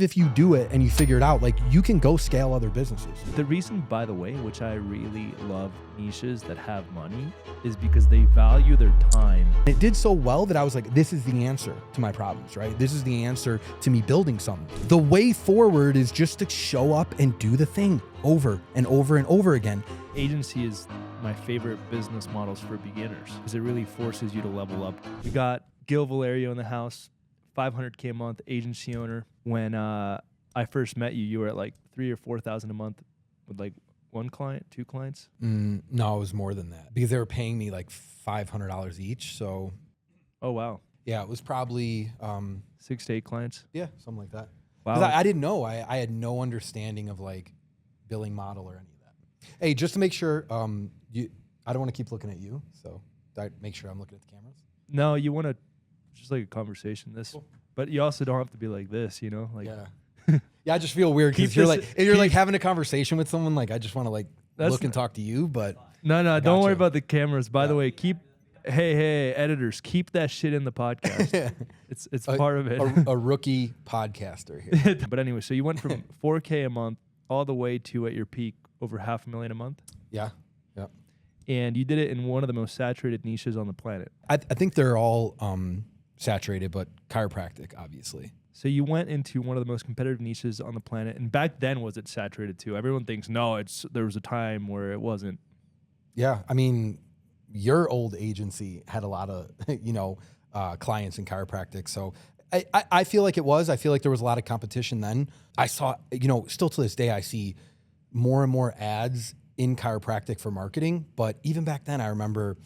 If you do it and you figure it out, like you can go scale other businesses. The reason, by the way, which I really love niches that have money is because they value their time. It did so well that I was like, this is the answer to my problems, right? This is the answer to me building something. The way forward is just to show up and do the thing over and over and over again. Agency is my favorite business models for beginners because it really forces you to level up. We got Gil Valerio in the house, $500K a month, agency owner. When I first met you, you were at like $3,000 or $4,000 a month with like one client, two clients? No, it was more than that because they were paying me like $500 each. So, oh wow, yeah, it was probably 6 to 8 clients. Yeah, something like that. Wow, because I didn't know. I had no understanding of like billing model or any of that. Hey, just to make sure, I don't want to keep looking at you, so I make sure I'm looking at the cameras. No, you want to just like a conversation. Cool. But you also don't have to be like this, you know? Like, yeah. Yeah, I just feel weird because you're like having a conversation with someone. Like, I just want to like look and talk to you, but no, don't worry about the cameras. By the way, hey, editors, keep that shit in the podcast. It's part of it. A rookie podcaster here. But anyway, so you went from 4K a month all the way to at your peak over $500,000 a month. Yeah. And you did it in one of the most saturated niches on the planet. I think they're all saturated, but chiropractic, obviously. So you went into one of the most competitive niches on the planet, and back then was it saturated too? Everyone thinks no, there was a time where it wasn't. Yeah, I mean, your old agency had a lot of clients in chiropractic, so I feel like it was. I feel like there was a lot of competition then. I saw, still to this day, I see more and more ads in chiropractic for marketing, but even back then, I remember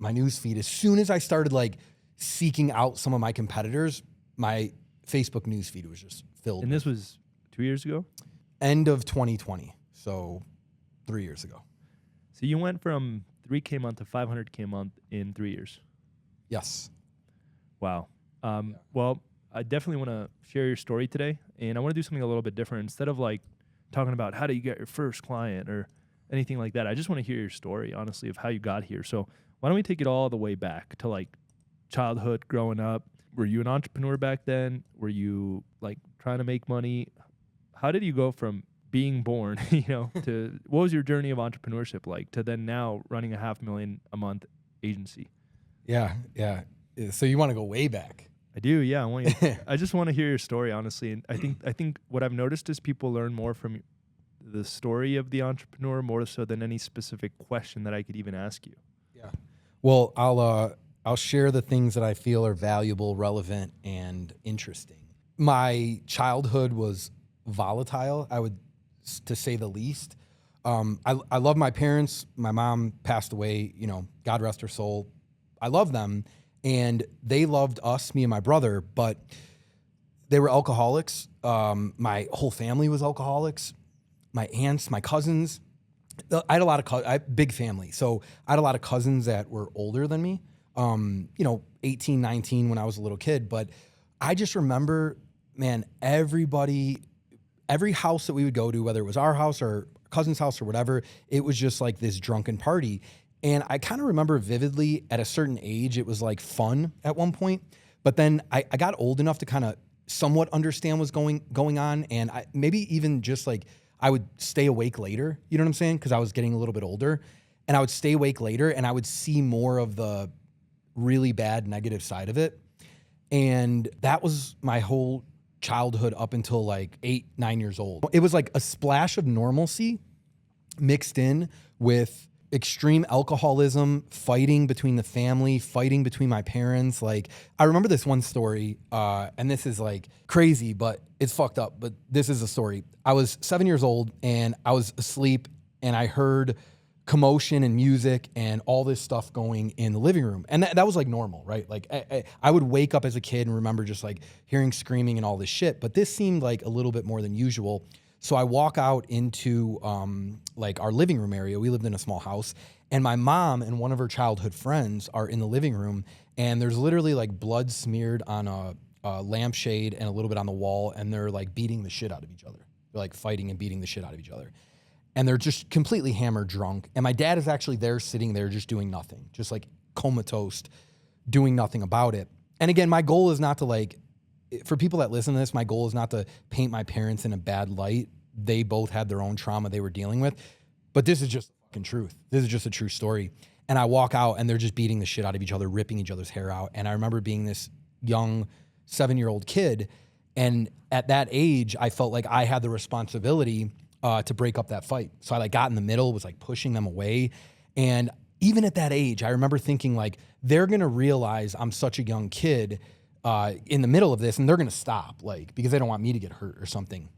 my news feed. As soon as I started like seeking out some of my competitors, my Facebook news feed was just filled. And this was 2 years ago? End of 2020, so 3 years ago. So you went from 3K a month to 500K a month in 3 years. Yes. Wow. Well, I definitely want to share your story today, and I want to do something a little bit different. Instead of like talking about how do you get your first client or anything like that, I just want to hear your story, honestly, of how you got here. So why don't we take it all the way back to like childhood, growing up? Were you an entrepreneur back then? Were you like trying to make money? How did you go from being born, to what was your journey of entrepreneurship like to then now running a $500,000 a month agency? Yeah. So you want to go way back? I do. Yeah. I just want to hear your story, honestly. And I think what I've noticed is people learn more from the story of the entrepreneur more so than any specific question that I could even ask you. Yeah. Well, I'll share the things that I feel are valuable, relevant, and interesting. My childhood was volatile, to say the least. I love my parents. My mom passed away, God rest her soul. I love them, and they loved us, me and my brother, but they were alcoholics. My whole family was alcoholics. My aunts, my cousins. I had a lot of big family, so I had a lot of cousins that were older than me. 18, 19 when I was a little kid. But I just remember, man, every house that we would go to, whether it was our house or cousin's house or whatever, it was just like this drunken party. And I kind of remember vividly at a certain age, it was like fun at one point. But then I got old enough to kind of somewhat understand what's going on. And maybe even just like I would stay awake later, you know what I'm saying? Because I was getting a little bit older. And I would stay awake later and I would see more of the really bad negative side of it. And that was my whole childhood up until like 8, 9 years old. It was like a splash of normalcy mixed in with extreme alcoholism, fighting between the family, fighting between my parents. Like, I remember this one story, and this is like crazy, but it's fucked up. But this is a story. I was 7 years old and I was asleep and I heard commotion and music and all this stuff going in the living room. And that was like normal, right? Like I would wake up as a kid and remember just like hearing screaming and all this shit, but this seemed like a little bit more than usual. So I walk out into like our living room area. We lived in a small house, and my mom and one of her childhood friends are in the living room, and there's literally like blood smeared on a lampshade and a little bit on the wall, and they're like beating the shit out of each other. They're like fighting and beating the shit out of each other. And they're just completely hammered drunk. And my dad is actually there sitting there just doing nothing, just like comatose, doing nothing about it. And again, my goal is not to like for people that listen to this, my goal is not to paint my parents in a bad light. They both had their own trauma they were dealing with, but this is just fucking truth. This is just a true story. And I walk out and they're just beating the shit out of each other, ripping each other's hair out. And I remember being this young 7-year-old kid. And at that age, I felt like I had the responsibility to break up that fight. So I like got in the middle, was like pushing them away. And even at that age, I remember thinking like, they're going to realize I'm such a young kid in the middle of this, and they're going to stop, like, because they don't want me to get hurt or something.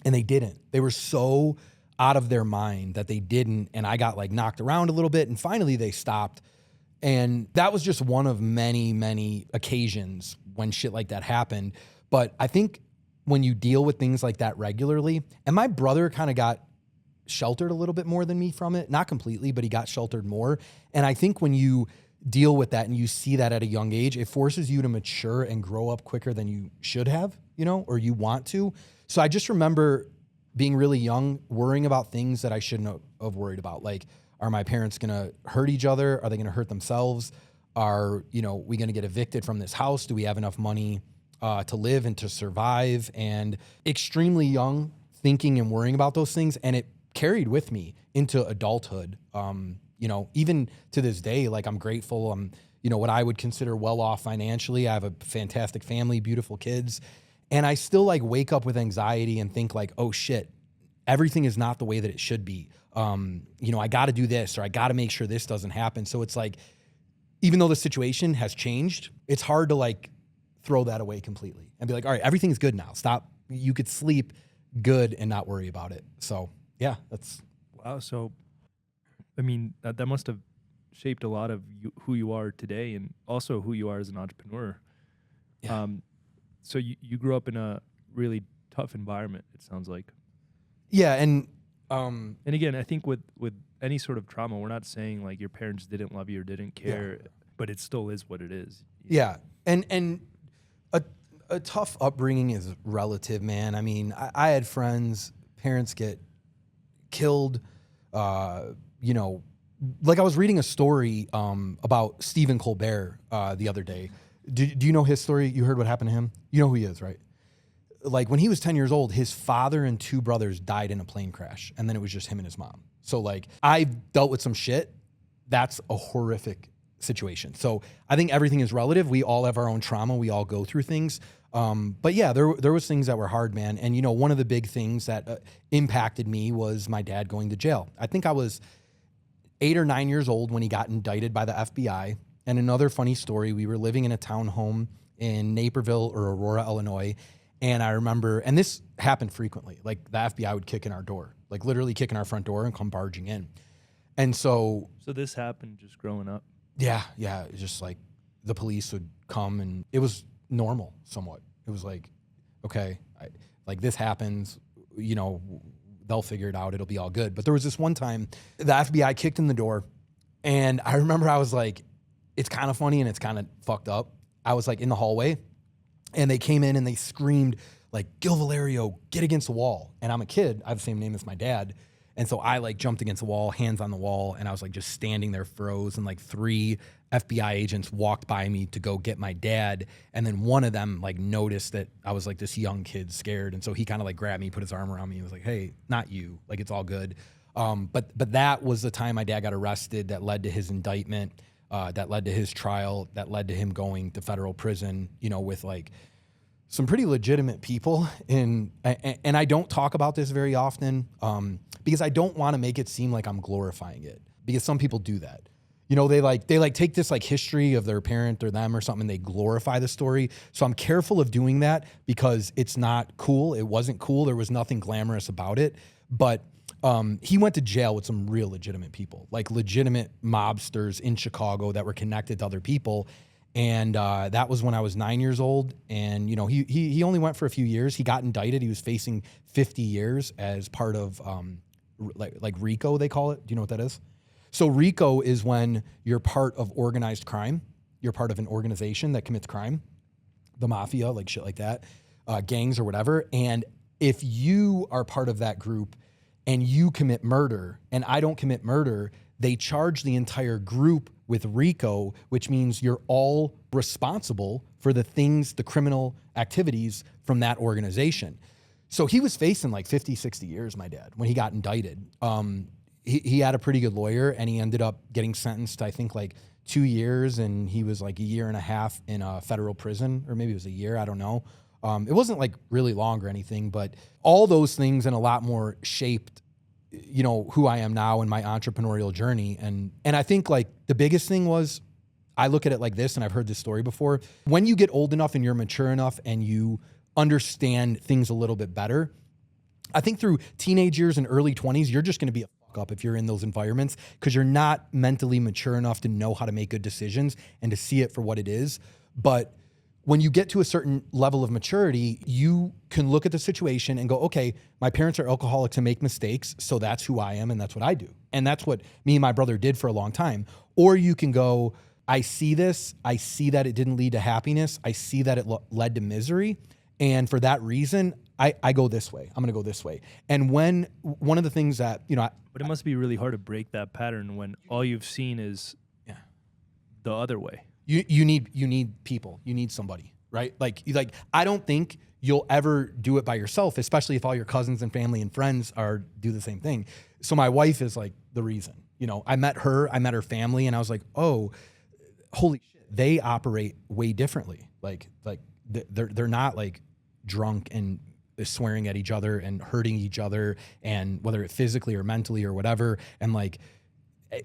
And they didn't. They were so out of their mind that they didn't. And I got like knocked around a little bit, and finally they stopped. And that was just one of many, many occasions when shit like that happened. But I think when you deal with things like that regularly, and my brother kind of got sheltered a little bit more than me from it, not completely, but he got sheltered more. And I think when you deal with that and you see that at a young age, it forces you to mature and grow up quicker than you should have, you know, or you want to. So I just remember being really young, worrying about things that I shouldn't have worried about. Like, are my parents going to hurt each other? Are they going to hurt themselves? Are, you know, we going to get evicted from this house? Do we have enough money to live and to survive? And extremely young, thinking and worrying about those things. And it carried with me into adulthood. You know, even to this day, like, I'm grateful. I'm, you know, what I would consider well off financially. I have a fantastic family, beautiful kids. And I still like wake up with anxiety and think like, oh shit, everything is not the way that it should be. You know, I got to do this, or I got to make sure this doesn't happen. So it's like, even though the situation has changed, it's hard to like throw that away completely and be like, all right, everything's good now. Stop. You could sleep good and not worry about it. So yeah, that's. Wow. So, I mean, that must have shaped a lot of who you are today, and also who you are as an entrepreneur. Yeah. So you grew up in a really tough environment, it sounds like. Yeah. And again, I think with any sort of trauma, we're not saying like your parents didn't love you or didn't care, but it still is what it is. Yeah. And a tough upbringing is relative, man. I mean, I had friends, parents get killed, you know, like I was reading a story about Stephen Colbert the other day. Do you know his story? You heard what happened to him? You know who he is, right? Like, when he was 10 years old, his father and 2 brothers died in a plane crash, and then it was just him and his mom. So like, I've dealt with some shit. That's a horrific situation. So I think everything is relative. We all have our own trauma. We all go through things. But yeah, there was things that were hard, man. And you know, one of the big things that impacted me was my dad going to jail. I think I was 8 or 9 years old when he got indicted by the FBI. And another funny story, we were living in a townhome in Naperville or Aurora, Illinois. And I remember, and this happened frequently, like the FBI would kick in our door, like literally kick in our front door and come barging in. And so this happened just growing up. Yeah. It's just like the police would come, and it was normal somewhat. It was like, okay, like this happens, you know, they'll figure it out. It'll be all good. But there was this one time the FBI kicked in the door, and I remember I was like, it's kind of funny and it's kind of fucked up. I was like in the hallway, and they came in and they screamed like, Gil Valerio, get against the wall. And I'm a kid. I have the same name as my dad. And so I like jumped against the wall, hands on the wall, and I was like just standing there froze, and like 3 FBI agents walked by me to go get my dad. And then one of them like noticed that I was like this young kid scared. And so he kind of like grabbed me, put his arm around me, and was like, hey, not you, like it's all good. But that was the time my dad got arrested that led to his indictment, that led to his trial, that led to him going to federal prison, you know, with like some pretty legitimate people. And I don't talk about this very often because I don't want to make it seem like I'm glorifying it, because some people do that. You know, they take this like history of their parent or them or something, and they glorify the story. So I'm careful of doing that because it's not cool. It wasn't cool. There was nothing glamorous about it. But he went to jail with some real legitimate people, like legitimate mobsters in Chicago that were connected to other people. And that was when I was 9 years old. And, you know, he only went for a few years. He got indicted. He was facing 50 years as part of like RICO, they call it. Do you know what that is? So RICO is when you're part of organized crime. You're part of an organization that commits crime, the mafia, like shit like that, gangs or whatever. And if you are part of that group and you commit murder and I don't commit murder, they charge the entire group with RICO, which means you're all responsible for the things, the criminal activities from that organization. So he was facing like 50, 60 years, my dad, when he got indicted. He had a pretty good lawyer, and he ended up getting sentenced, I think, like 2 years, and he was like a year and a half in a federal prison, or maybe it was a year, I don't know. It wasn't like really long or anything, but all those things and a lot more shaped, you know, who I am now in my entrepreneurial journey. And I think like the biggest thing was, I look at it like this, and I've heard this story before. When you get old enough and you're mature enough and you understand things a little bit better, I think through teenage years and early 20s, you're just going to be a fuck up if you're in those environments, because you're not mentally mature enough to know how to make good decisions and to see it for what it is. But when you get to a certain level of maturity, you can look at the situation and go, okay, my parents are alcoholics and make mistakes, so that's who I am and that's what I do. And that's what me and my brother did for a long time. Or you can go, I see this, I see that it didn't lead to happiness, I see that it led to misery, and for that reason, I go this way. I'm going to go this way. And when one of the things that, you know, but it must be really hard to break that pattern when all you've seen is the other way. You need people. You need somebody, right? Like I don't think you'll ever do it by yourself, especially if all your cousins and family and friends do the same thing. So my wife is like the reason. You know, I met her family, and I was like, oh, holy shit, they operate way differently. Like they're not like drunk and swearing at each other and hurting each other, and whether it physically or mentally or whatever. And like,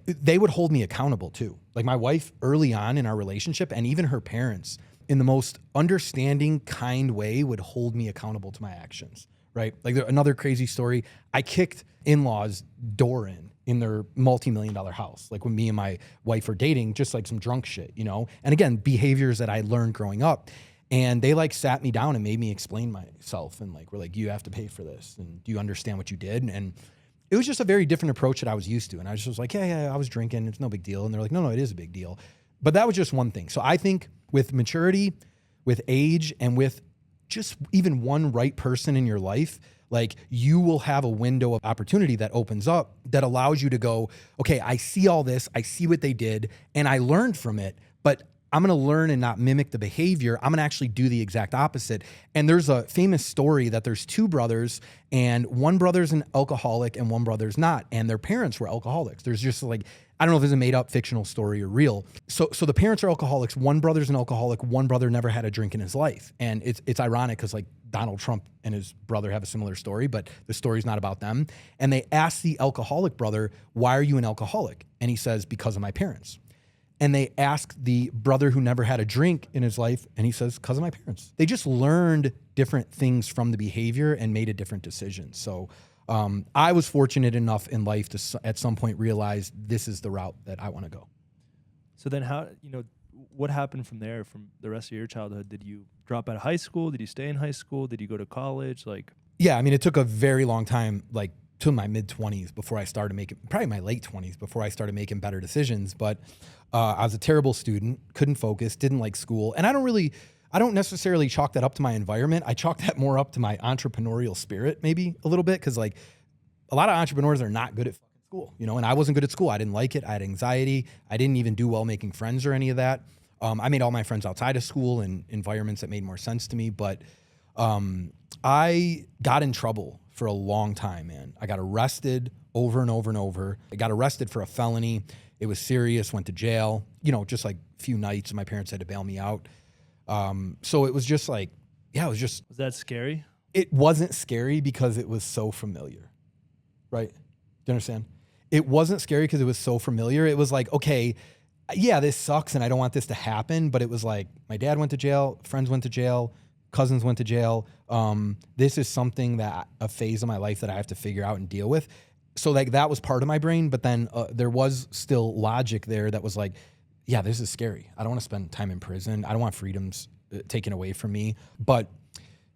they would hold me accountable too. Like my wife early on in our relationship, and even her parents, in the most understanding, kind way, would hold me accountable to my actions, right? Like another crazy story, I kicked in-laws' door in their multi-million-dollar house. Like when me and my wife were dating, just like some drunk shit, you know? And again, behaviors that I learned growing up. And they like sat me down and made me explain myself. And like, we're like, you have to pay for this. And do you understand what you did? And it was just a very different approach that I was used to. And I just was like, yeah, I was drinking. It's no big deal. And they're like, no, it is a big deal. But that was just one thing. So I think with maturity, with age, and with just even one right person in your life, like you will have a window of opportunity that opens up that allows you to go, okay, I see all this. I see what they did, and I learned from it. But I'm going to learn and not mimic the behavior. I'm going to actually do the exact opposite. And there's a famous story that there's two brothers, and one brother's an alcoholic and one brother's not. And their parents were alcoholics. There's just like, I don't know if it's a made up fictional story or real. So the parents are alcoholics. One brother's an alcoholic. One brother never had a drink in his life. And it's ironic because like Donald Trump and his brother have a similar story, but the story's not about them. And they ask the alcoholic brother, why are you an alcoholic? And he says, because of my parents. And they asked the brother who never had a drink in his life, and he says, because of my parents. They just learned different things from the behavior and made a different decision. So I was fortunate enough in life to at some point realize this is the route that I want to go. So then what happened from there, from the rest of your childhood? Did you drop out of high school? Did you stay in high school? Did you go to college? Yeah, I mean, it took a very long time, like to my mid-20s before I started making, probably my late 20s before I started making better decisions. But I was a terrible student, couldn't focus, didn't like school. And I don't necessarily chalk that up to my environment. I chalk that more up to my entrepreneurial spirit, maybe a little bit. Cause like a lot of entrepreneurs are not good at fucking school, you know, and I wasn't good at school. I didn't like it. I had anxiety. I didn't even do well making friends or any of that. I made all my friends outside of school in environments that made more sense to me. But I got in trouble for a long time, man. I got arrested over and over and over. I got arrested for a felony. It was serious, went to jail, you know, just like a few nights, and my parents had to bail me out. So it was just like, yeah, was that scary? It wasn't scary because it was so familiar, right? Do you understand? It wasn't scary because it was so familiar. It was like, okay, yeah, this sucks and I don't want this to happen. But it was like, my dad went to jail, friends went to jail, cousins went to jail. This is something a phase of my life that I have to figure out and deal with. So like that was part of my brain, but then there was still logic there that was like, yeah, this is scary. I don't want to spend time in prison. I don't want freedoms taken away from me. But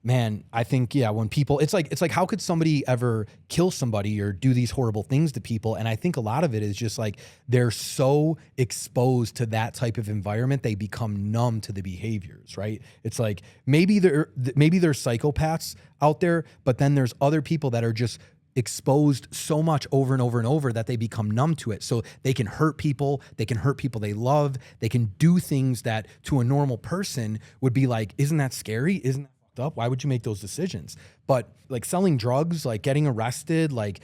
man, I think, yeah, when people, it's like, how could somebody ever kill somebody or do these horrible things to people? And I think a lot of it is just like, they're so exposed to that type of environment, they become numb to the behaviors, right? It's like, maybe there's psychopaths out there, but then there's other people that are just exposed so much over and over and over that they become numb to it. So they can hurt people. They can hurt people they love. They can do things that to a normal person would be like, isn't that scary? Isn't that fucked up? Why would you make those decisions? But like selling drugs, like getting arrested, like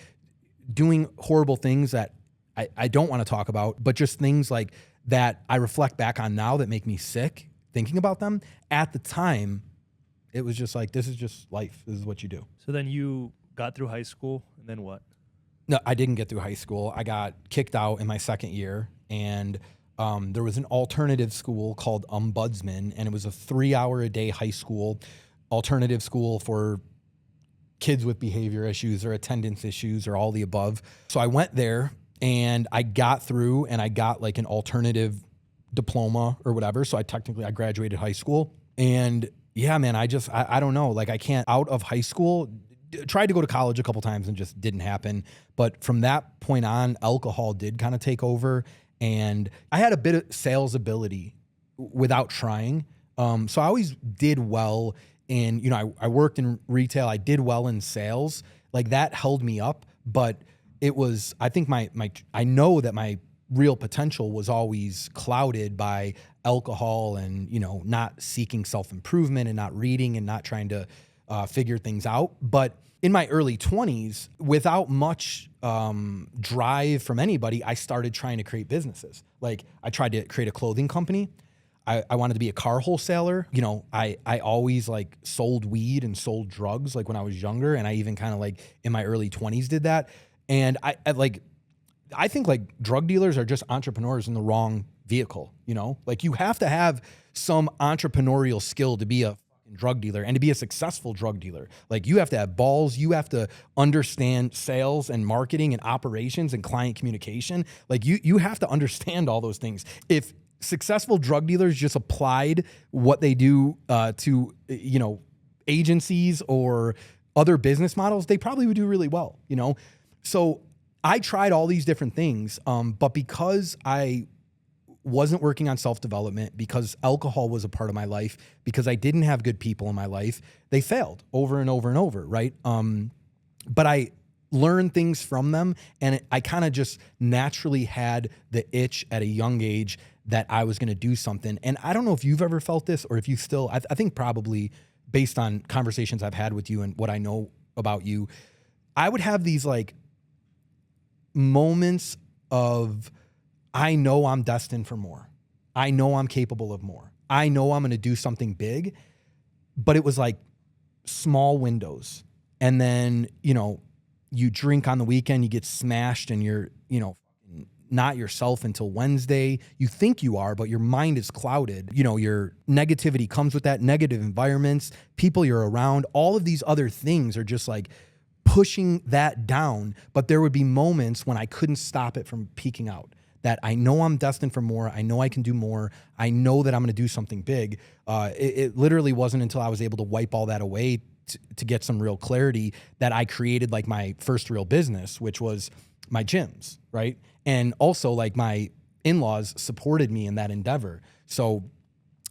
doing horrible things that I don't want to talk about, but just things like that I reflect back on now that make me sick thinking about them. At the time, it was just like, this is just life. This is what you do. So then you got through high school, and then what? No, I didn't get through high school. I got kicked out in my second year, and there was an alternative school called Ombudsman, and it was a 3-hour-a-day high school, alternative school for kids with behavior issues or attendance issues or all the above. So I went there, and I got through, and I got like an alternative diploma or whatever. So I graduated high school, and yeah, man, I don't know. Like I can't out of high school. Tried to go to college a couple times and just didn't happen. But from that point on, alcohol did kind of take over. And I had a bit of sales ability without trying. So I always did well in, you know, I worked in retail. I did well in sales. Like that held me up. But it was, I think I know that my real potential was always clouded by alcohol and, you know, not seeking self-improvement and not reading and not trying to figure things out. But in my early 20s, without much drive from anybody, I started trying to create businesses. Like I tried to create a clothing company. I wanted to be a car wholesaler. You know, I always like sold weed and sold drugs like when I was younger. And I even kind of like in my early 20s did that. And I think like drug dealers are just entrepreneurs in the wrong vehicle, you know? Like you have to have some entrepreneurial skill to be a drug dealer and to be a successful drug dealer. Like you have to have balls, you have to understand sales and marketing and operations and client communication. Like you have to understand all those things. If successful drug dealers just applied what they do to, you know, agencies or other business models, they probably would do really well, you know? So I tried all these different things, but because I wasn't working on self-development, because alcohol was a part of my life, because I didn't have good people in my life, they failed over and over and over, right? But I learned things from them, and I kind of just naturally had the itch at a young age that I was going to do something. And I don't know if you've ever felt this, or if you still, I think probably based on conversations I've had with you and what I know about you, I would have these like moments of, I know I'm destined for more. I know I'm capable of more. I know I'm going to do something big, but it was like small windows. And then, you know, you drink on the weekend, you get smashed and you're, you know, not yourself until Wednesday. You think you are, but your mind is clouded. You know, your negativity comes with that, negative environments, people you're around, all of these other things are just like pushing that down. But there would be moments when I couldn't stop it from peaking out. That I know I'm destined for more. I know I can do more. I know that I'm going to do something big. It literally wasn't until I was able to wipe all that away to get some real clarity that I created like my first real business, which was my gyms, right? And also like my in-laws supported me in that endeavor. So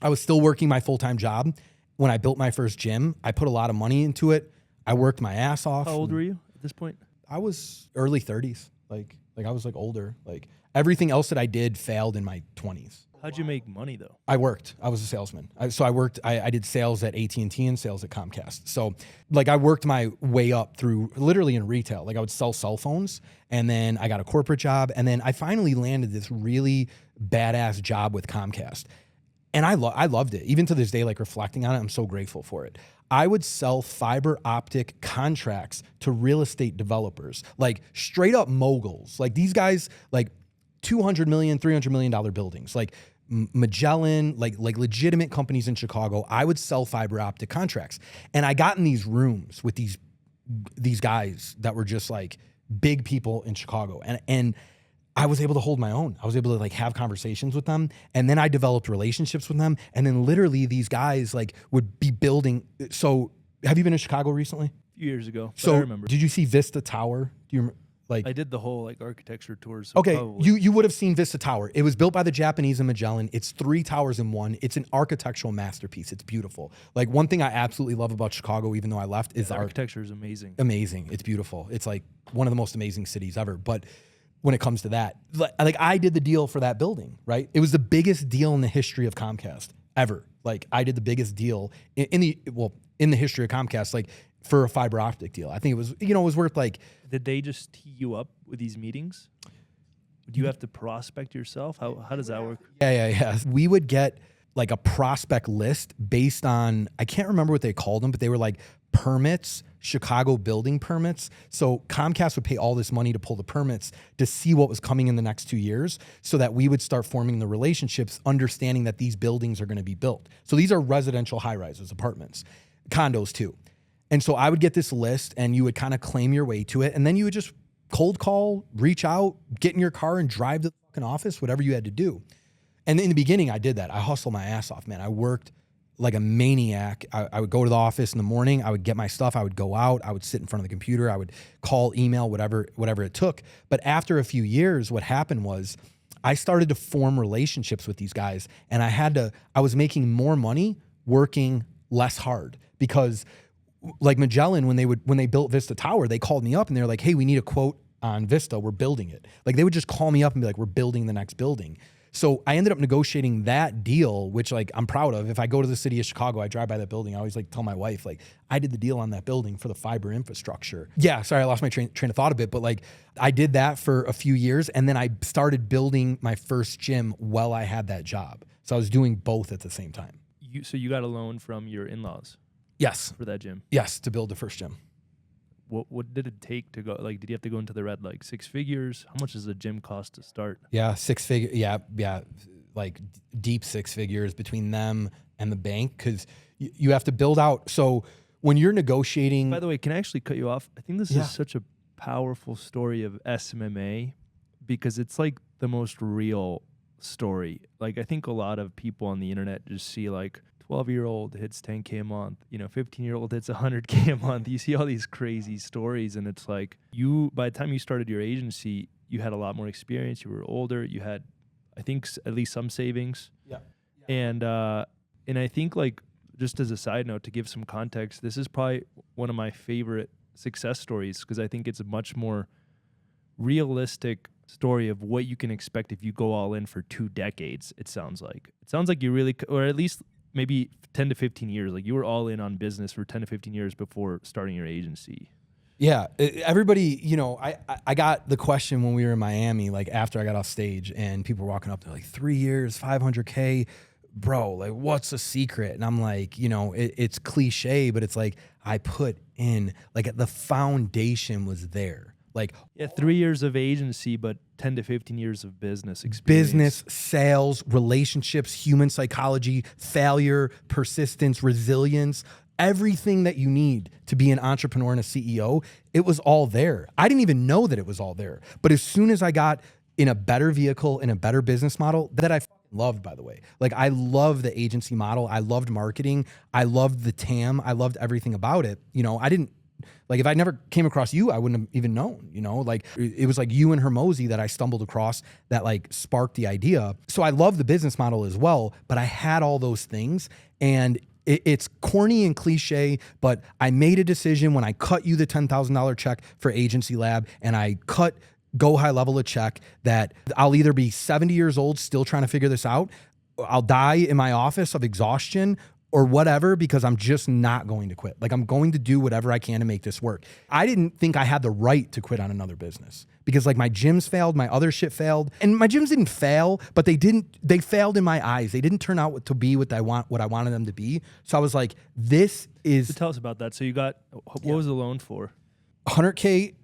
I was still working my full-time job. When I built my first gym, I put a lot of money into it. I worked my ass off. How old were you at this point? I was early 30s. Like I was like older. Like everything else that I did failed in my 20s. How'd you make money though? I worked. I was a salesman. I did sales at AT&T and sales at Comcast. So like I worked my way up through literally in retail. Like I would sell cell phones, and then I got a corporate job, and then I finally landed this really badass job with Comcast. And I loved it. Even to this day, like reflecting on it, I'm so grateful for it. I would sell fiber optic contracts to real estate developers, like straight up moguls. Like these guys, like $200 million, $300 million buildings, like Magellan, like legitimate companies in Chicago. I would sell fiber optic contracts. And I got in these rooms with these guys that were just like big people in Chicago. And I was able to hold my own. I was able to like have conversations with them. And then I developed relationships with them. And then literally these guys like would be building. So have you been in Chicago recently? A few years ago. So I remember. Did you see Vista Tower? Do you remember? Like, I did the whole like architecture tours. So okay, probably. you would have seen Vista Tower. It was built by the Japanese in Magellan. It's 3 towers in one. It's an architectural masterpiece. It's beautiful. Like, one thing I absolutely love about Chicago, even though I left, is the architecture is amazing. Amazing. It's beautiful. It's like one of the most amazing cities ever. But when it comes to that, like I did the deal for that building, right? It was the biggest deal in the history of Comcast ever. Like, I did the biggest deal in the history of Comcast, like, for a fiber optic deal. I think it was, it was worth like. Did they just tee you up with these meetings? Do you have to prospect yourself? How does that work? Yeah. We would get like a prospect list based on, I can't remember what they called them, but they were like permits, Chicago building permits. So Comcast would pay all this money to pull the permits to see what was coming in the next 2 years so that we would start forming the relationships, understanding that these buildings are going to be built. So these are residential high-rises, apartments, condos too. And so I would get this list and you would kind of claim your way to it. And then you would just cold call, reach out, get in your car and drive to the fucking office, whatever you had to do. And in the beginning, I did that. I hustled my ass off, man. I worked like a maniac. I would go to the office in the morning. I would get my stuff. I would go out. I would sit in front of the computer. I would call, email, whatever it took. But after a few years, what happened was I started to form relationships with these guys. And I was making more money working less hard because like Magellan, when they built Vista Tower, they called me up and they're like, hey, we need a quote on Vista. We're building it. Like, they would just call me up and be like, we're building the next building. So I ended up negotiating that deal, which like I'm proud of. If I go to the city of Chicago, I drive by that building. I always like tell my wife, like, I did the deal on that building for the fiber infrastructure. Yeah, sorry, I lost my train of thought a bit, but like I did that for a few years and then I started building my first gym while I had that job. So I was doing both at the same time. So you got a loan from your in-laws? Yes. For that gym? Yes, to build the first gym. What did it take to go? Like, did you have to go into the red, like 6 figures? How much does a gym cost to start? Yeah, 6 figure. Yeah, like deep 6 figures between them and the bank because you have to build out. So when you're negotiating. By the way, can I actually cut you off? I think this is such a powerful story of SMMA because it's like the most real story. Like, I think a lot of people on the internet just see like 12-year-old hits 10K a month, 15-year-old hits 100K a month. You see all these crazy stories and it's like by the time you started your agency, you had a lot more experience. You were older. You had, I think, at least some savings. Yeah. And I think, like, just as a side note, to give some context, this is probably one of my favorite success stories because I think it's a much more realistic story of what you can expect if you go all in for 2 decades. It sounds like you really, or at least maybe 10 to 15 years. Like, you were all in on business for 10 to 15 years before starting your agency. Yeah. Everybody, I got the question when we were in Miami, like after I got off stage and people were walking up, they're like, 3 years, 500K, bro, like what's the secret? And I'm like, it's cliche, but it's like, I put in, like, the foundation was there. Like, 3 years of agency, but 10 to 15 years of business experience. Business, sales, relationships, human psychology, failure, persistence, resilience, everything that you need to be an entrepreneur and a CEO, it was all there. I didn't even know that it was all there. But as soon as I got in a better vehicle, in a better business model that I loved, by the way. Like, I love the agency model. I loved marketing. I loved the TAM. I loved everything about it. I didn't, like, if I never came across you, I wouldn't have even known, like it was like you and Hermosi that I stumbled across that like sparked the idea. So I love the business model as well, but I had all those things and it's corny and cliche, but I made a decision when I cut you the $10,000 check for Agency Lab and I cut Go HighLevel a check that I'll either be 70 years old still trying to figure this out, I'll die in my office of exhaustion or whatever, because I'm just not going to quit. Like, I'm going to do whatever I can to make this work. I didn't think I had the right to quit on another business because like my gyms failed, my other shit failed, and my gyms didn't fail, but they failed in my eyes. They didn't turn out to be what I wanted them to be. So I was like, this is. So tell us about that. So you got, what was the loan for? $100K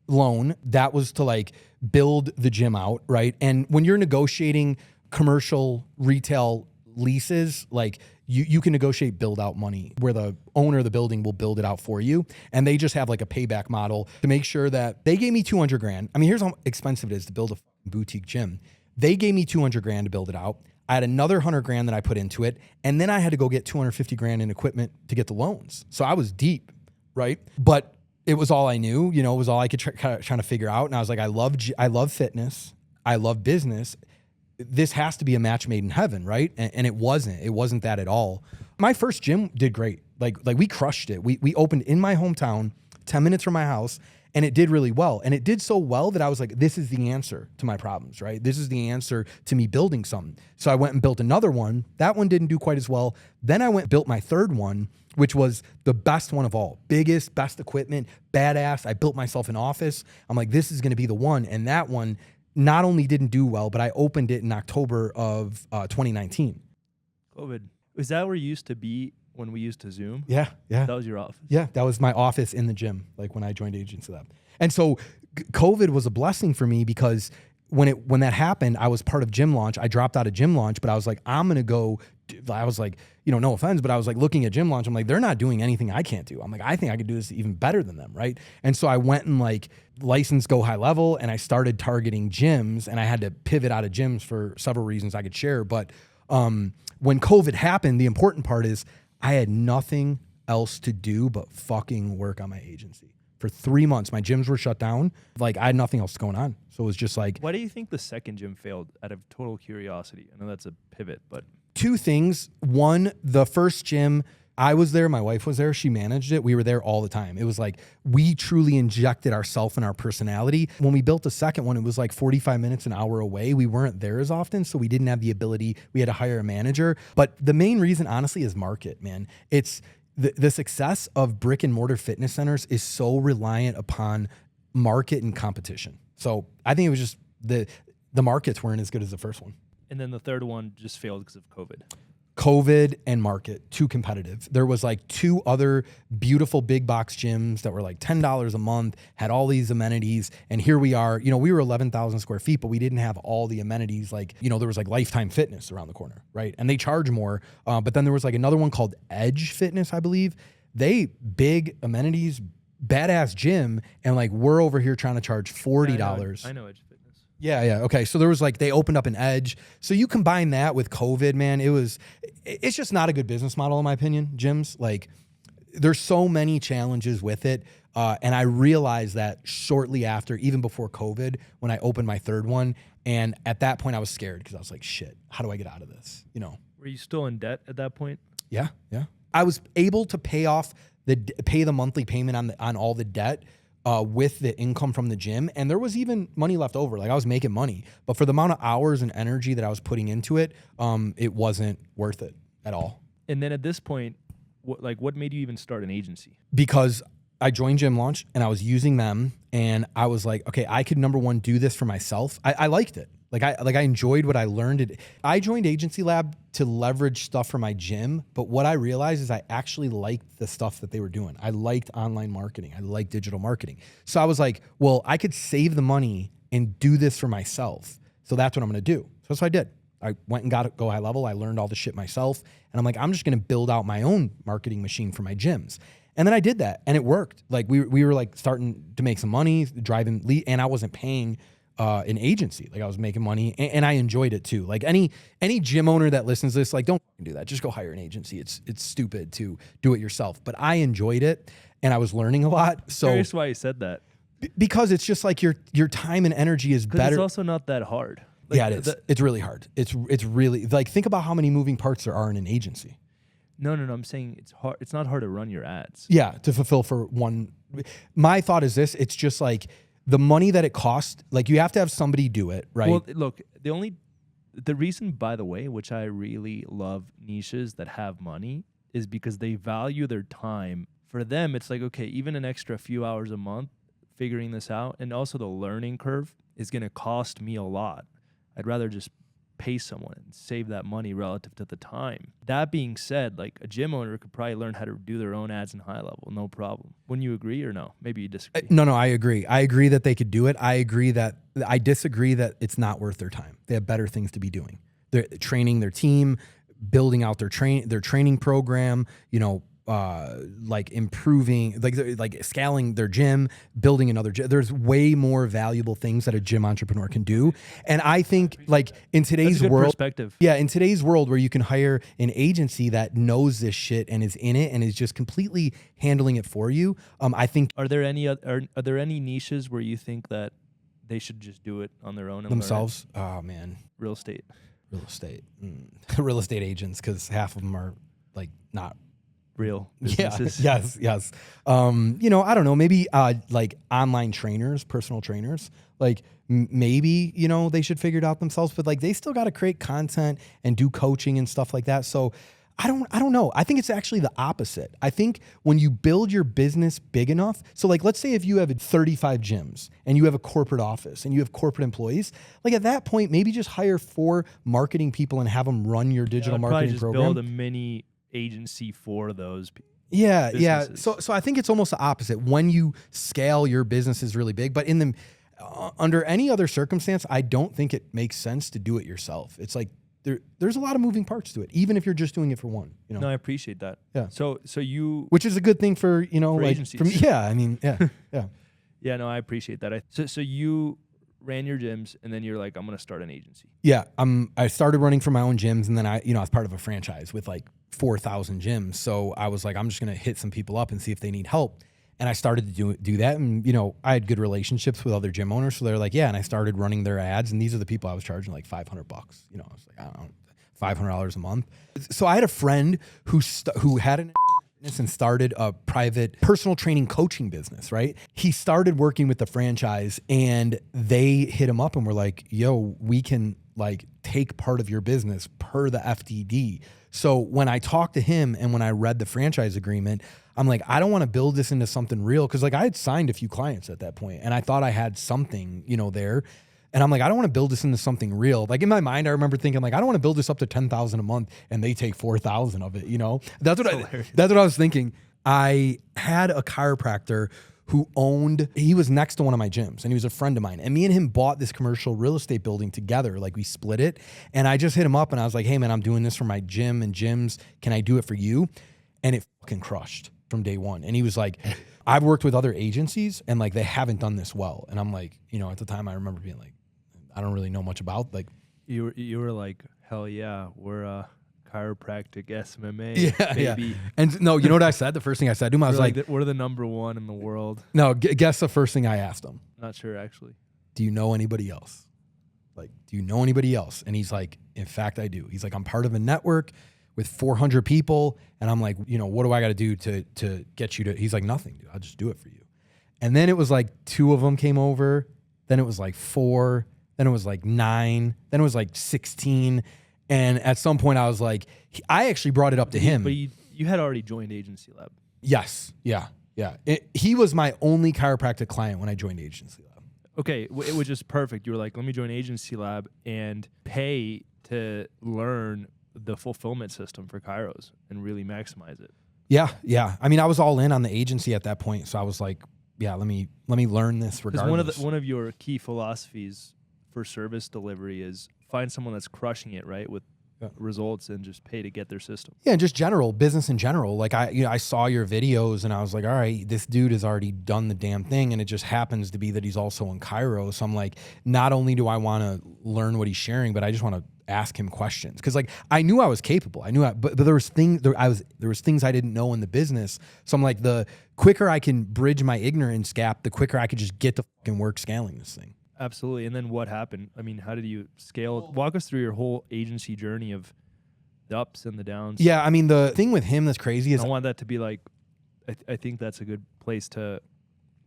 loan. That was to like build the gym out, right? And when you're negotiating commercial retail leases, like you can negotiate build out money where the owner of the building will build it out for you. And they just have like a payback model to make sure that they gave me 200 grand. I mean, here's how expensive it is to build a boutique gym. They gave me 200 grand to build it out. I had another 100 grand that I put into it. And then I had to go get 250 grand in equipment to get the loans. So I was deep, right? But it was all I knew, you know, it was all I could trying to figure out. And I was like, I love fitness. I love business. This has to be a match made in heaven, right? And it wasn't that at all. My first gym did great. Like we crushed it. We opened in my hometown, 10 minutes from my house, and it did really well. And it did so well that I was like, this is the answer to my problems, right? This is the answer to me building something. So I went and built another one. That one didn't do quite as well. Then I went and built my third one, which was the best one of all. Biggest, best equipment, badass. I built myself an office. I'm like, this is going to be the one. And that one not only didn't do well, but I opened it in October of 2019. COVID. Is that where you used to be when we used to Zoom? Yeah. That was your office? Yeah, that was my office in the gym, like when I joined Agency Lab. And so COVID was a blessing for me because when that happened, I was part of Gym Launch. I dropped out of Gym Launch, but I was like, I'm going to go. I was like, you know, no offense, but I was like looking at Gym Launch. I'm like, they're not doing anything I can't do. I'm like, I think I could do this even better than them, right? And so I went and like licensed Go High Level, and I started targeting gyms, and I had to pivot out of gyms for several reasons I could share. But when COVID happened, the important part is I had nothing else to do but fucking work on my agency. For 3 months, my gyms were shut down. Like I had nothing else going on. So it was just like. Why do you think the second gym failed out of total curiosity? I know that's a pivot, but. Two things. One, the first gym, I was there, my wife was there, she managed it. We were there all the time. It was like we truly injected ourselves and our personality. When we built the second one, it was like 45 minutes, an hour away. We weren't there as often, so we didn't have the ability. We had to hire a manager. But the main reason, honestly, is market, man. It's the success of brick and mortar fitness centers is so reliant upon market and competition. So I think it was just the markets weren't as good as the first one. And then the third one just failed because of COVID and market, too competitive. There was like 2 other beautiful big box gyms that were like $10 a month, had all these amenities. And here we are, you know, we were 11,000 square feet, but we didn't have all the amenities. Like, you know, there was like Lifetime Fitness around the corner, right? And they charge more. But then there was like another one called Edge Fitness, I believe. They big amenities, badass gym. And like, we're over here trying to charge $40. I know Edge Fitness. Yeah. Okay. So there was like, they opened up an Edge. So you combine that with COVID, man, it's just not a good business model in my opinion, gyms. Like there's so many challenges with it. And I realized that shortly after, even before COVID, when I opened my third one. And at that point I was scared because I was like, shit, how do I get out of this? You know? Were you still in debt at that point? Yeah. I was able to pay the monthly payment on all the debt with the income from the gym. And there was even money left over. Like I was making money, but for the amount of hours and energy that I was putting into it, it wasn't worth it at all. And then at this point, what made you even start an agency? Because I joined Gym Launch and I was using them and I was like, okay, I could number one, do this for myself. I liked it. I enjoyed what I learned. I joined Agency Lab to leverage stuff for my gym, but what I realized is I actually liked the stuff that they were doing. I liked online marketing. I liked digital marketing. So I was like, well, I could save the money and do this for myself. So that's what I'm going to do. So that's what I did. I went and got Go High Level. I learned all the shit myself. And I'm like, I'm just going to build out my own marketing machine for my gyms. And then I did that and it worked. Like we were like starting to make some money, driving lead, and I wasn't paying an agency. Like I was making money and I enjoyed it too. Like any gym owner that listens to this, like don't do that. Just go hire an agency. It's stupid to do it yourself. But I enjoyed it and I was learning a lot. So curious why you said that. Because it's just like your time and energy is better. It's also not that hard. Like, yeah, it is. It's really hard. It's really like, think about how many moving parts there are in an agency. No. I'm saying it's hard. It's not hard to run your ads. Yeah, to fulfill for one. My thought is this. It's just like the money that it costs, like you have to have somebody do it, right? Well, look, the reason, by the way, which I really love niches that have money is because they value their time. For them, it's like, okay, even an extra few hours a month figuring this out, and also the learning curve is going to cost me a lot. I'd rather just pay someone and save that money relative to the time. That being said, like a gym owner could probably learn how to do their own ads in HighLevel, no problem. Wouldn't you agree or no? Maybe you disagree. No, I agree. I agree that they could do it. I disagree that it's not worth their time. They have better things to be doing. They're training their team, building out their training program, like improving, like scaling their gym, building another gym. There's way more valuable things that a gym entrepreneur can do. And I think like in today's That's a good world, perspective. yeah, in today's world where you can hire an agency that knows this shit and is in it and is just completely handling it for you. I think Are there any are there any niches where you think that they should just do it on their own and themselves. Oh man, real estate. Real estate agents, because half of them are like not Real Yeah, businesses. yes. You know, I don't know, maybe like online trainers, personal trainers, like maybe, you know, they should figure it out themselves, but like they still got to create content and do coaching and stuff like that. So I don't know. I think it's actually the opposite. I think when you build your business big enough, so like let's say if you have 35 gyms and you have a corporate office and you have corporate employees, like at that point, maybe just hire 4 marketing people and have them run your digital marketing program. Build a mini agency for those people. Yeah. Businesses. So I think it's almost the opposite. When you scale, your business is really big, but in the under any other circumstance, I don't think it makes sense to do it yourself. It's like there's a lot of moving parts to it, even if you're just doing it for one. You know. No, I appreciate that. Yeah. So you, which is a good thing for, you know, for like agencies. I mean, yeah. Yeah, no, I appreciate that. So you ran your gyms and then you're like, I'm gonna start an agency. Yeah. I started running for my own gyms, and then I was part of a franchise with like 4,000 gyms. So I was like, I'm just gonna hit some people up and see if they need help. And I started to do that. And, you know, I had good relationships with other gym owners. So they're like, yeah. And I started running their ads. And these are the people I was charging like $500. You know, I was like, I don't know, $500 a month. So I had a friend who had an business and started a private personal training coaching business, right? He started working with the franchise, and they hit him up and were like, yo, we can like take part of your business per the FDD. So when I talked to him and when I read the franchise agreement, I'm like, I don't want to build this into something real. Cause like I had signed a few clients at that point and I thought I had something, you know, there. And I'm like, I don't want to build this into something real. Like in my mind, I remember thinking like, I don't want to build this up to 10,000 a month and they take 4,000 of it, you know? That's what I was thinking. I had a chiropractor he was next to one of my gyms and he was a friend of mine. And me and him bought this commercial real estate building together. Like we split it. And I just hit him up and I was like, hey man, I'm doing this for my gym and gyms. Can I do it for you? And it fucking crushed from day one. And he was like, I've worked with other agencies and like, they haven't done this well. And I'm like, you know, at the time I remember being like, I don't really know much about like. You were like, hell yeah, we're chiropractic SMMA. Yeah. Baby. And no, you know what I said? The first thing I said to him, I was like, we're the number one in the world. No, guess the first thing I asked him. Not sure actually. Do you know anybody else? Like, do you know anybody else? And he's like, in fact, I do. He's like, I'm part of a network with 400 people. And I'm like, you know, what do I got to do to get you to, he's like, nothing, dude. I'll just do it for you. And then it was like 2 of them came over. Then it was like 4. Then it was like 9. Then it was like 16. And at some point I was like, I actually brought it up to him. But you had already joined Agency Lab. Yes. Yeah. He was my only chiropractic client when I joined Agency Lab. Okay. It was just perfect. You were like, let me join Agency Lab and pay to learn the fulfillment system for chiros and really maximize it. Yeah. I mean, I was all in on the agency at that point. So I was like, yeah, let me learn this regardless. Because one of your key philosophies for service delivery is find someone that's crushing it, right, with results, and just pay to get their system. Yeah, and just business in general. Like I saw your videos and I was like, all right, this dude has already done the damn thing, and it just happens to be that he's also in Cairo. So I'm like, not only do I want to learn what he's sharing, but I just want to ask him questions, because like I knew I was capable. But there was things I didn't know in the business. So I'm like, the quicker I can bridge my ignorance gap, the quicker I could just get to fucking work scaling this thing. Absolutely. And then what happened? I mean, how did you scale? Walk us through your whole agency journey of the ups and the downs. Yeah, I mean, the thing with him that's crazy is I want that to be like, I think that's a good place to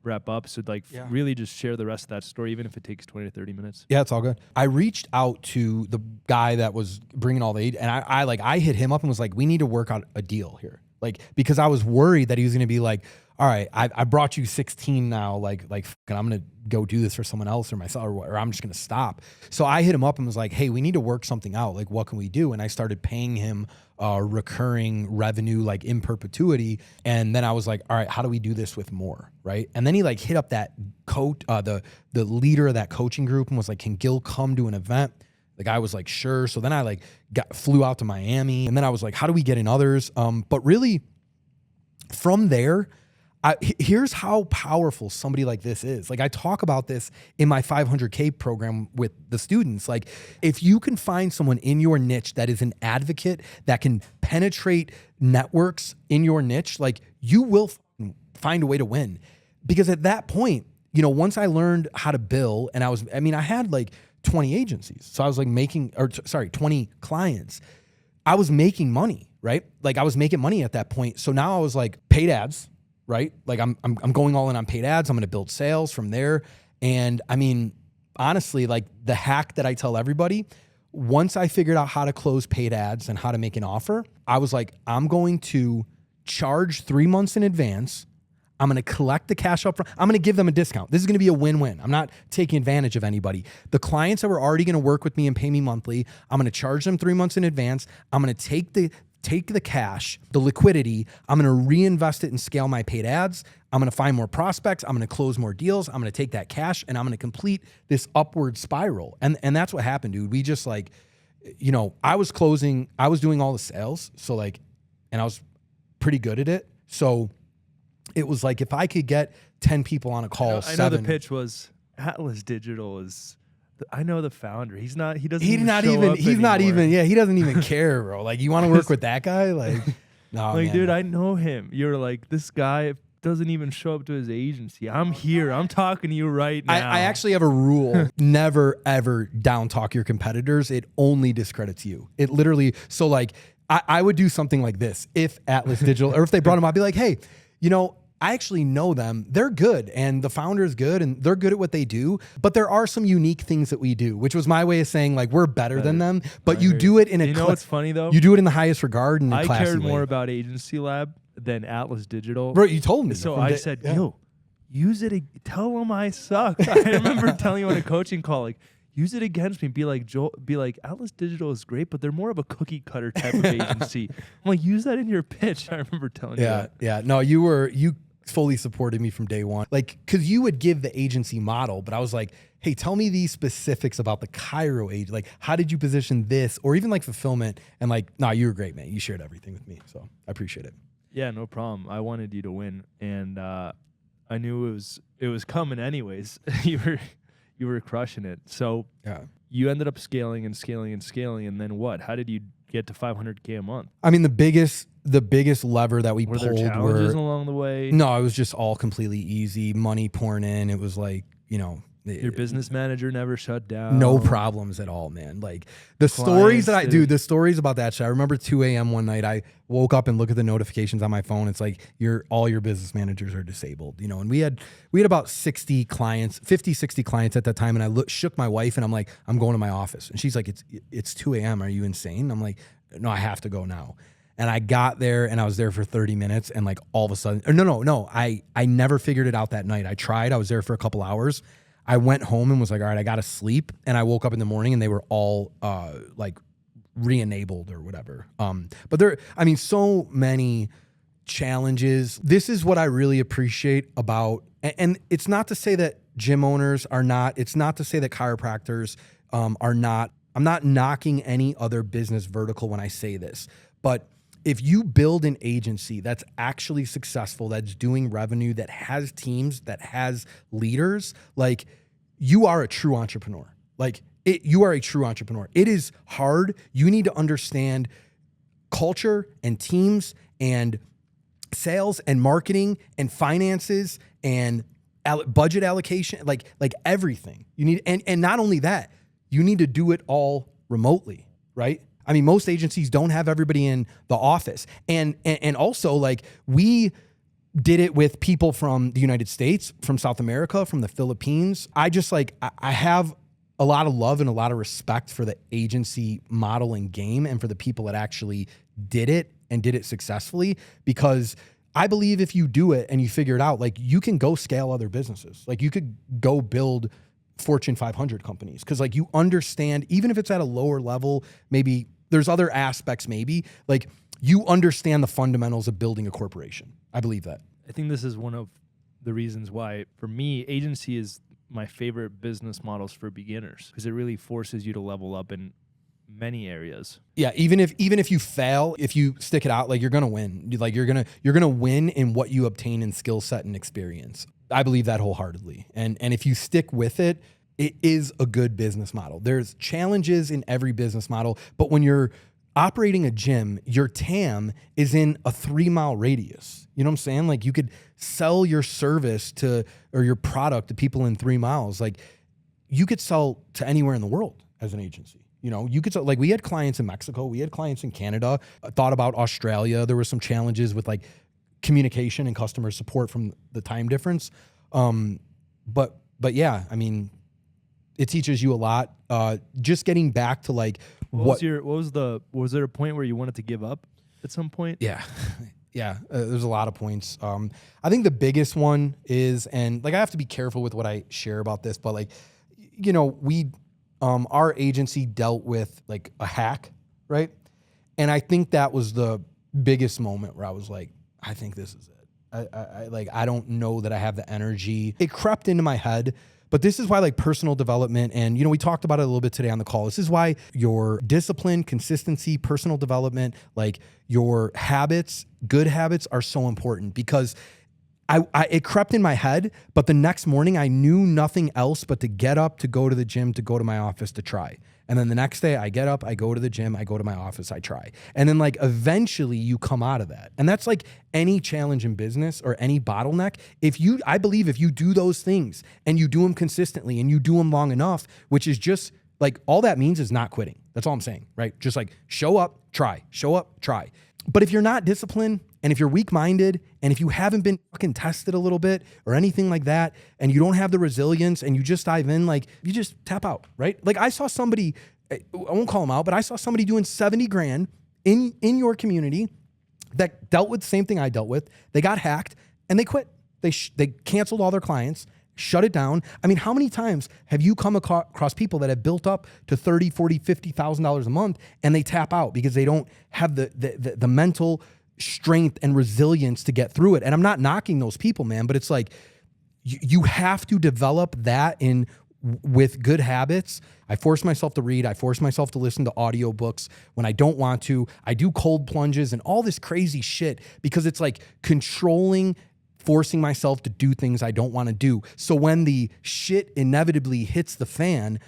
wrap up. So like really just share the rest of that story, even if it takes 20 to 30 minutes. Yeah, it's all good. I reached out to the guy that was bringing all the aid, and I hit him up and was like, we need to work out a deal here. Like, because I was worried that he was going to be like, all right, I brought you 16 now, like I'm going to go do this for someone else or myself, or I'm just going to stop. So I hit him up and was like, hey, we need to work something out. Like, what can we do? And I started paying him recurring revenue, like in perpetuity. And then I was like, all right, how do we do this with more? Right. And then he like hit up that coach, the leader of that coaching group, and was like, can Gil come to an event? The guy was like, sure. So then I like flew out to Miami, and then I was like, how do we get in others? But really, From there, here's how powerful somebody like this is. Like I talk about this in my 500K program with the students. Like if you can find someone in your niche that is an advocate that can penetrate networks in your niche, like you will find a way to win. Because at that point, you know, once I learned how to bill and I had like 20 agencies. So I was like 20 clients. I was making money, right? Like I was making money at that point. So now I was like paid ads, right? Like I'm going all in on paid ads. I'm going to build sales from there. And I mean, honestly, like the hack that I tell everybody, once I figured out how to close paid ads and how to make an offer, I was like, I'm going to charge 3 months in advance. I'm going to collect the cash up front. I'm going to give them a discount. This is going to be a win-win. I'm not taking advantage of anybody. The clients that were already going to work with me and pay me monthly, I'm going to charge them 3 months in advance. I'm going to take the cash, the liquidity. I'm going to reinvest it and scale my paid ads. I'm going to find more prospects. I'm going to close more deals. I'm going to take that cash and I'm going to complete this upward spiral. And that's what happened, dude. We just like, you know, I was doing all the sales. So like, and I was pretty good at it. So it was like if I could get 10 people on a call, I know the pitch was Atlas Digital is. I know the founder. He doesn't even care, bro. Like you want to work with that guy? Like, no, like, man. dude, I know him. You're like, this guy doesn't even show up to his agency. I'm here. I'm talking to you right now. I actually have a rule: never ever down talk your competitors. It only discredits you. It literally. So like, I would do something like this if Atlas Digital or if they brought him, I'd be like, hey, you know, I actually know them. They're good and the founder is good and they're good at what they do. But there are some unique things that we do, which was my way of saying like we're better than them. But you do it in a. You know what's funny though? You do it in the highest regard and I cared more about Agency Lab than Atlas Digital. Bro, you told me. So I said, yo, use it. Tell them I suck. I remember telling you on a coaching call, like, use it against me. Be like, Atlas Digital is great, but they're more of a cookie cutter type of agency. I'm like, use that in your pitch. I remember telling you that. Yeah. No, you fully supported me from day one. Like, cause you would give the agency model, but I was like, hey, tell me these specifics about the Cairo age. Like, how did you position this? Or even like fulfillment. And like, nah, you were great, man. You shared everything with me. So I appreciate it. Yeah, no problem. I wanted you to win. And I knew it was coming anyways. You were crushing it. So yeah, you ended up scaling and scaling and scaling. And then what? How did you get to 500K a month? I mean, the biggest lever that we were pulled there challenges along the way? No, it was just all completely easy. Money pouring in. It was like, you know, your business manager never shut down. No problems at all, man. Like the stories about that shit. I remember 2 a.m. one night, I woke up and looked at the notifications on my phone. It's like all your business managers are disabled, you know? And we had about 60 clients at that time. And I shook my wife and I'm like, I'm going to my office. And she's like, it's 2 a.m. Are you insane? I'm like, no, I have to go now. And I got there and I was there for 30 minutes and like all of a sudden, no. I never figured it out that night. I tried. I was there for a couple hours. I went home and was like, all right, I got to sleep. And I woke up in the morning and they were all like re-enabled or whatever. But so many challenges. This is what I really appreciate about, and it's not to say that gym owners are not, it's not to say that chiropractors are not, I'm not knocking any other business vertical when I say this, but if you build an agency that's actually successful, that's doing revenue, that has teams, that has leaders, like you are a true entrepreneur. You are a true entrepreneur. It is hard. You need to understand culture and teams and sales and marketing and finances and budget allocation, like everything. You need, and not only that, you need to do it all remotely, right? I mean, most agencies don't have everybody in the office. And also like we did it with people from the United States, from South America, from the Philippines. I have a lot of love and a lot of respect for the agency model and game and for the people that actually did it and did it successfully, because I believe if you do it and you figure it out, like you can go scale other businesses. Like you could go build Fortune 500 companies. Cause like you understand, even if it's at a lower level, maybe there's other aspects, maybe like you understand the fundamentals of building a corporation. I believe that. I think this is one of the reasons why, for me, agency is my favorite business models for beginners, because it really forces you to level up and many areas. Yeah, even if you fail, if you stick it out, like you're gonna win. Like you're gonna win in what you obtain in skill set and experience. I believe that wholeheartedly. And if you stick with it, it is a good business model. There's challenges in every business model, but when you're operating a gym, your TAM is in a 3-mile radius. You know what I'm saying? Like you could sell your service or your product to people in 3 miles. Like you could sell to anywhere in the world as an agency. You know, you could sell, like we had clients in Mexico, we had clients in Canada, thought about Australia. There were some challenges with like communication and customer support from the time difference. But yeah, I mean, it teaches you a lot. Just getting back to like, was there a point where you wanted to give up at some point? Yeah. Yeah. There's a lot of points. I think the biggest one is, and like, I have to be careful with what I share about this, but like, you know, our agency dealt with like a hack, right? And I think that was the biggest moment where I was like, I think this is it. I don't know that I have the energy. It crept into my head. But this is why like personal development, and, you know, we talked about it a little bit today on the call. This is why your discipline, consistency, personal development, like your habits, good habits are so important, because it crept in my head, but the next morning I knew nothing else but to get up, to go to the gym, to go to my office, to try. And then the next day I get up, I go to the gym, I go to my office, I try. And then like eventually you come out of that. And that's like any challenge in business or any bottleneck. I believe if you do those things and you do them consistently and you do them long enough, which is just like, all that means is not quitting. That's all I'm saying, right? Just like show up, try, show up, try. But if you're not disciplined, and if you're weak-minded, and if you haven't been fucking tested a little bit or anything like that, and you don't have the resilience and you just dive in, like you just tap out, right? Like I saw somebody, I won't call them out, but I saw somebody doing 70 grand in your community that dealt with the same thing I dealt with. They got hacked and they quit. They canceled all their clients, shut it down. I mean, how many times have you come across people that have built up to $30,000, $40,000, $50,000 a month and they tap out because they don't have the mental strength and resilience to get through it? And I'm not knocking those people, man, but it's like you have to develop that with good habits. I force myself to read. I force myself to listen to audiobooks when I don't want to. I do cold plunges and all this crazy shit because it's like forcing myself to do things I don't want to do. So when the shit inevitably hits the fan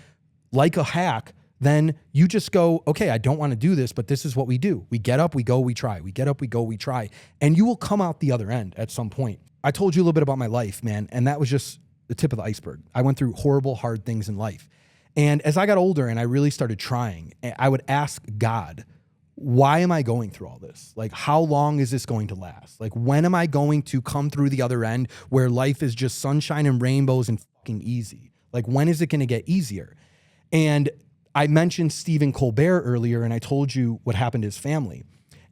like a hack, then you just go, okay, I don't want to do this, but this is what we do. We get up, we go, we try. We get up, we go, we try. And you will come out the other end at some point. I told you a little bit about my life, man, and that was just the tip of the iceberg. I went through horrible, hard things in life. And as I got older and I really started trying, I would ask God, why am I going through all this? Like, how long is this going to last? Like, when am I going to come through the other end where life is just sunshine and rainbows and fucking easy? Like, when is it going to get easier? And I mentioned Stephen Colbert earlier, and I told you what happened to his family.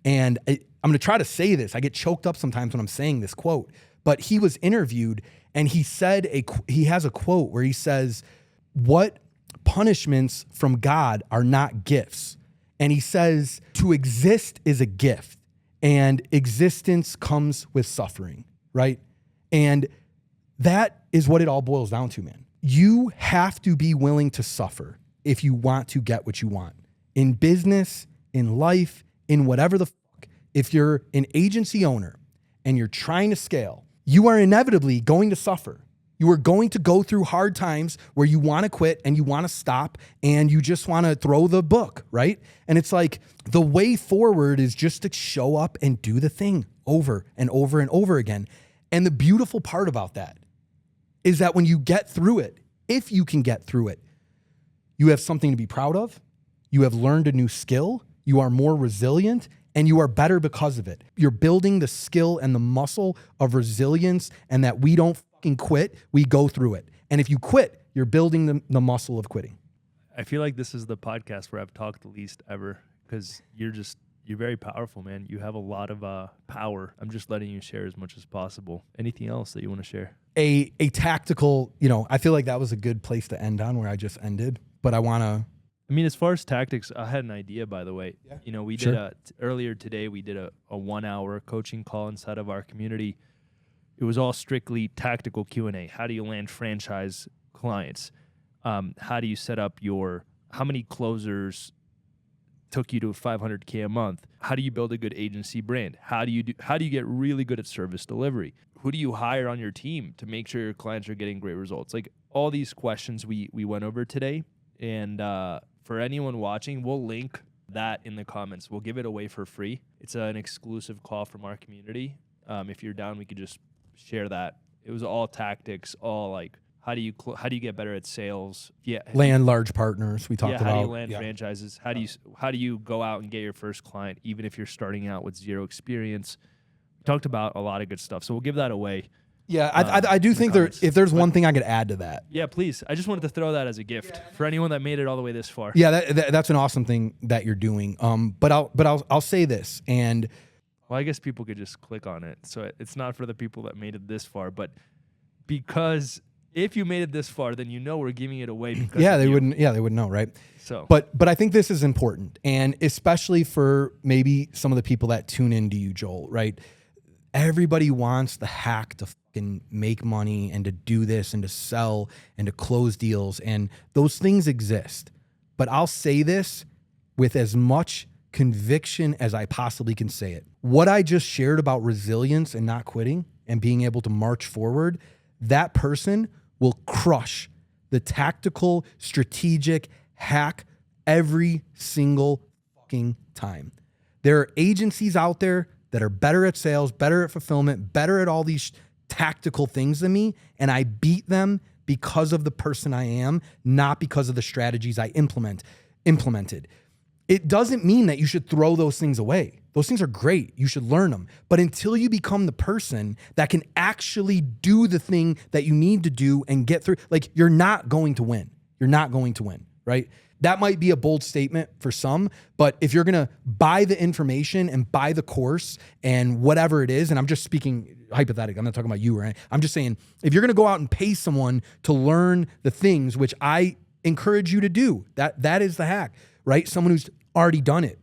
And I'm going to try to say this. I get choked up sometimes when I'm saying this quote, but he was interviewed and he said he has a quote where he says, what punishments from God are not gifts? And he says, to exist is a gift, and existence comes with suffering, right? And that is what it all boils down to, man. You have to be willing to suffer if you want to get what you want. In business, in life, in whatever the fuck. If you're an agency owner and you're trying to scale, you are inevitably going to suffer. You are going to go through hard times where you want to quit and you want to stop and you just want to throw the book, right? And it's like the way forward is just to show up and do the thing over and over and over again. And the beautiful part about that is that when you get through it, if you can get through it, you have something to be proud of. You have learned a new skill. You are more resilient and you are better because of it. You're building the skill and the muscle of resilience, and that we don't fucking quit, we go through it. And if you quit, you're building the muscle of quitting. I feel like this is the podcast where I've talked the least ever, because you're very powerful, man. You have a lot of power. I'm just letting you share as much as possible. Anything else that you want to share? A tactical, I feel like that was a good place to end on where I just ended, but I mean, as far as tactics, I had an idea, by the way. Yeah. We did earlier today, we did a 1-hour coaching call inside of our community. It was all strictly tactical Q&A. How do you land franchise clients? How do you set up how many closers took you to 500K a month? How do you build a good agency brand? How do you get really good at service delivery? Who do you hire on your team to make sure your clients are getting great results? Like all these questions we went over today. And for anyone watching, we'll link that in the comments. We'll give it away for free. It's an exclusive call from our community. If you're down, we could just share that. It was all tactics, all like how do you get better at sales? Yeah, land large partners. We talked about. How do you land franchises? How do you go out and get your first client, even if you're starting out with zero experience? We talked about a lot of good stuff, so we'll give that away. Yeah, I do think if there's one thing I could add to that. Yeah, please. I just wanted to throw that as a gift for anyone that made it all the way this far. Yeah, that's an awesome thing that you're doing. But I'll say this, and well, I guess people could just click on it. So it's not for the people that made it this far, but because if you made it this far, then we're giving it away because they wouldn't know, right? So but I think this is important, and especially for maybe some of the people that tune into you, Joel, right? Everybody wants the hack to fucking make money and to do this and to sell and to close deals, and those things exist. But I'll say this with as much conviction as I possibly can say it. What I just shared about resilience and not quitting and being able to march forward, that person will crush the tactical, strategic hack every single fucking time. There are agencies out there that are better at sales, better at fulfillment, better at all these tactical things than me, and I beat them because of the person I am, not because of the strategies I implemented. It doesn't mean that you should throw those things away. Those things are great. You should learn them. But until you become the person that can actually do the thing that you need to do and get through, like, you're not going to win. You're not going to win, right? That might be a bold statement for some, but if you're going to buy the information and buy the course and whatever it is, and I'm just speaking hypothetically, I'm not talking about you or anything. I'm just saying, if you're going to go out and pay someone to learn the things, which I encourage you to do, that is the hack, right? Someone who's already done it.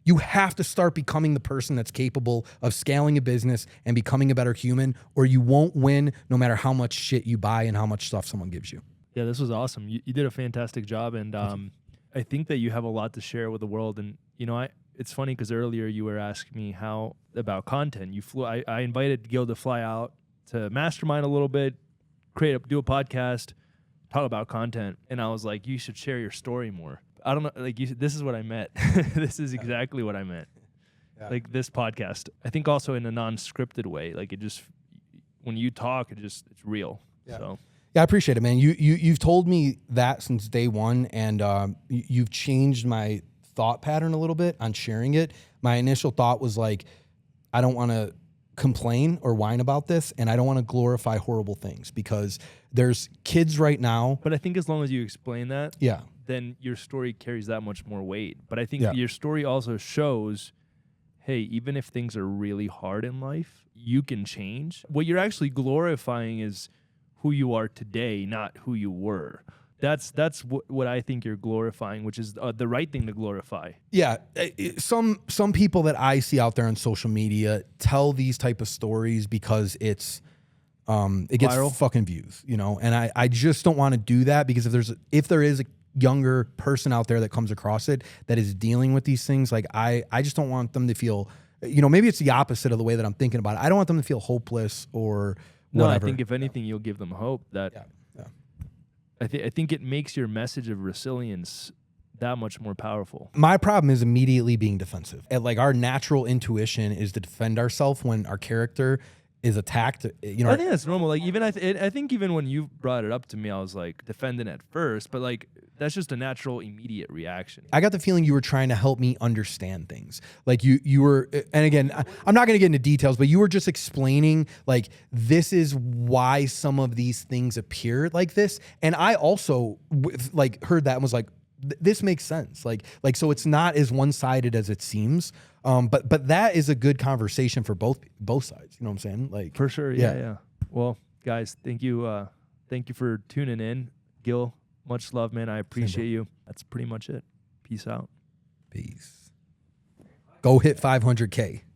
You have to start becoming the person that's capable of scaling a business and becoming a better human, or you won't win no matter how much shit you buy and how much stuff someone gives you. Yeah, this was awesome. You did a fantastic job, and I think that you have a lot to share with the world. And it's funny because earlier you were asking me how about content. I invited Gil to fly out to mastermind a little bit, do a podcast, talk about content, and I was like, you should share your story more. I don't know, this is what I meant. This is exactly what I meant. Yeah. Like this podcast, I think also in a non-scripted way. Like it just, when you talk, it's real. Yeah. So. Yeah, I appreciate it, man. You've told me that since day one, and you've changed my thought pattern a little bit on sharing it. My initial thought was like, I don't want to complain or whine about this, and I don't want to glorify horrible things because there's kids right now. But I think as long as you explain that, yeah, then your story carries that much more weight. But I think your story also shows, hey, even if things are really hard in life, you can change. What you're actually glorifying is who you are today, not who you were. That's what I think you're glorifying, which is the right thing to glorify. Yeah, some people that I see out there on social media tell these type of stories because it gets viral. Fucking views, and I just don't want to do that, because if there is a younger person out there that comes across it that is dealing with these things, like I just don't want them to feel, maybe it's the opposite of the way that I'm thinking about it. I don't want them to feel hopeless or whatever. No, I think if anything, you'll give them hope that. Yeah. I think it makes your message of resilience that much more powerful. My problem is immediately being defensive. Like our natural intuition is to defend ourselves when our character is attacked. I think that's normal. Like even I think even when you brought it up to me, I was like defending at first, but like that's just a natural immediate reaction. I got the feeling you were trying to help me understand things. Like you were, and again, I'm not going to get into details, but you were just explaining like this is why some of these things appear like this. And I also heard that and was like, this makes sense. Like so it's not as one-sided as it seems. But that is a good conversation for both sides. You know what I'm saying? Like for sure. Yeah. Well, guys, thank you for tuning in. Gil, much love, man. I appreciate you. That's pretty much it. Peace out. Peace. Go hit 500K.